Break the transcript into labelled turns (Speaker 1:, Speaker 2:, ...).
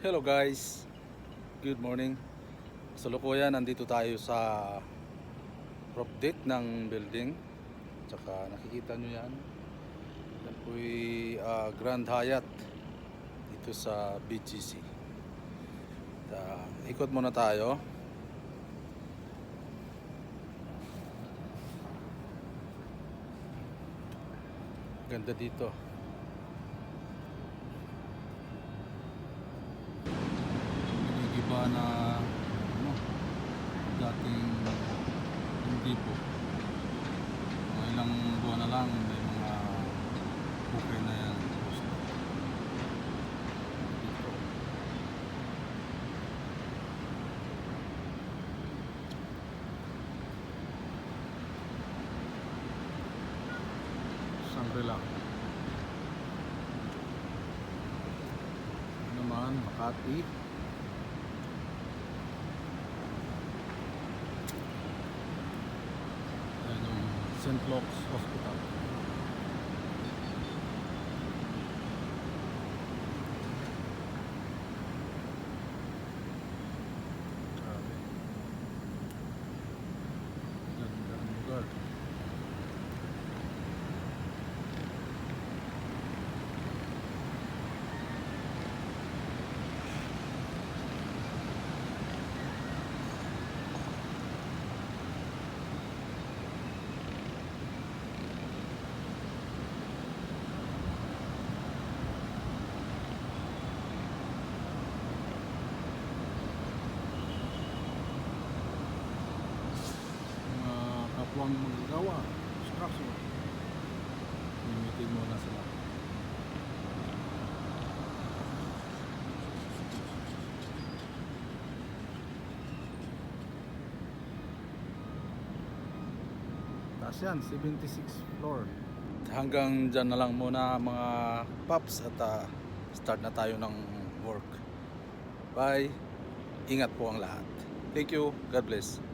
Speaker 1: Hello guys, good morning. Sa Lukuyan, nandito tayo sa roof deck ng building. Tsaka nakikita nyo yan. Yan po'y Grand Hyatt dito sa BGC. Ikot muna tayo. Ganda dito. Iba na dating hindi po mga ilang buwan na lang may mga bukay na yan. Shangri-La naman Makati. St. Luke's Hospital. Grabe. Gandang lugar. Kapwang magagawa, structure, limitin muna sila. Taas yan, 76th floor. Hanggang dyan na lang muna mga paps at start na tayo ng work. Bye! Ingat po ang lahat. Thank you. God bless.